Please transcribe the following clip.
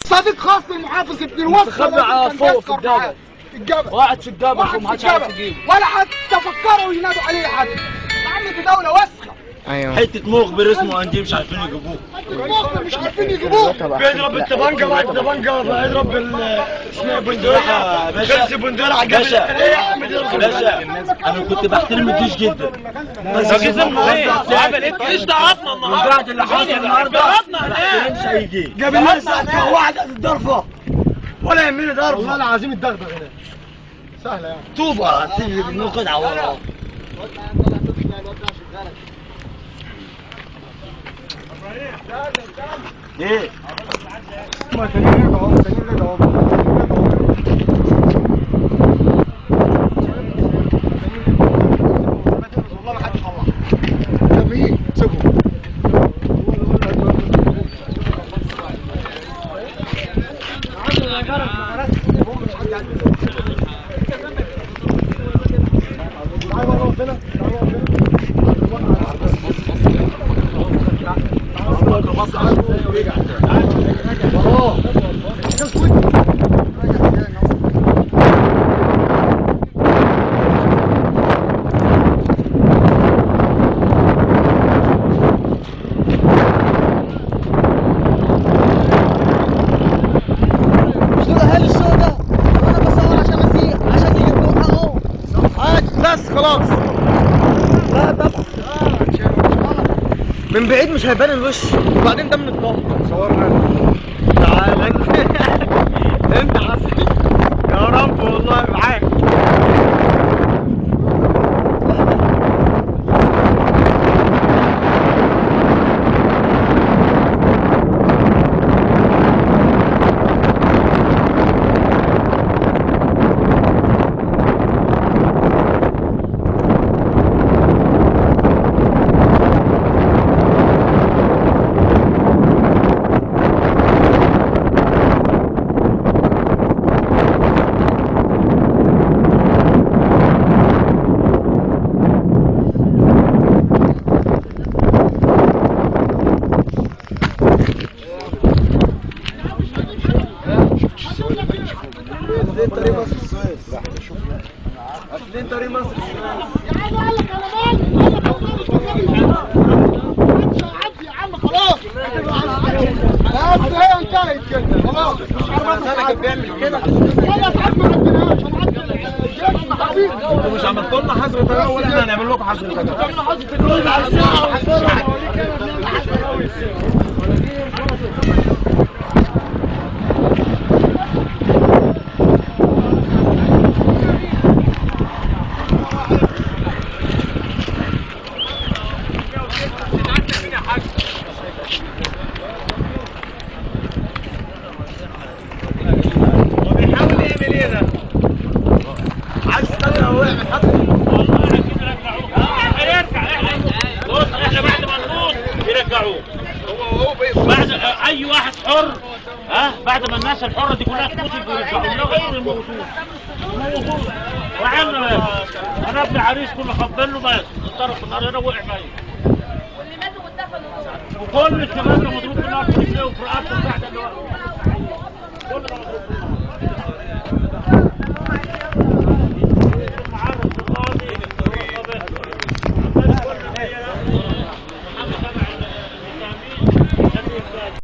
صديق خاص للمحافظ ابن الوفا مستخبي فوق في الجبل. الجبل واحد في الجبل وما حدش عارف يجيبه ولا حتى فكروا ينادوا عليه حد. يا عم دي دولة وسخة. ايوه حته مخبر اسمه انجي مش عارفين يجيبوه. المخبر مش عارفين يجيبوه. بيضرب الطبنجه بعد الطبنجه بيضرب اسمها بندقيه. باشا بندقيه باشا انا كنت بحترم الجيش جدا بس جزمه ايه؟ عمل ايه؟ الجيش ده عطنا النهارده. بعد اللي حصل النهارده مش هيجي. جاب الناس واحد قد الضرفه ولا يهمني ضرفه. والله العظيم الدغدغه هنا سهله يعني. طوبه تيجي بالنقد على وراه. ايه؟ ما تانيين اهو تانيين اهو. والله ما حدش طلع. طب ايه؟ سيبهم. بس خلاص. لا بس من بعيد مش هيبان الوش، وبعدين ده من الظهر. صورنا تعالى انت حسن يا رب والله معاك. قافلين طريق مصر السويس. قافلين طريق مصر السويس. يا عم قال لك انا مالي. يا عم خلاص. بس هي انتهت كده خلاص. مش عارف انا كان بيعمل كده. خلاص يا عم ما عدناش انتوا مش عملتوا لنا حظر طياره ولا احنا هنعمل لكم حظر طياره؟ بعد اي واحد حر بعد ما الناس الحره دي كلها تموت بيرجعوا له غير الموجودين وعنا بس. انا ابن العريس كله خبل له بس الطرف النار هنا وقع ميت واللي ماتوا ودفنوا وكل الكمان ده مضروب بالنار في رجليه وفي رقبته بتاعته اللي كل ده مضروب بالنار.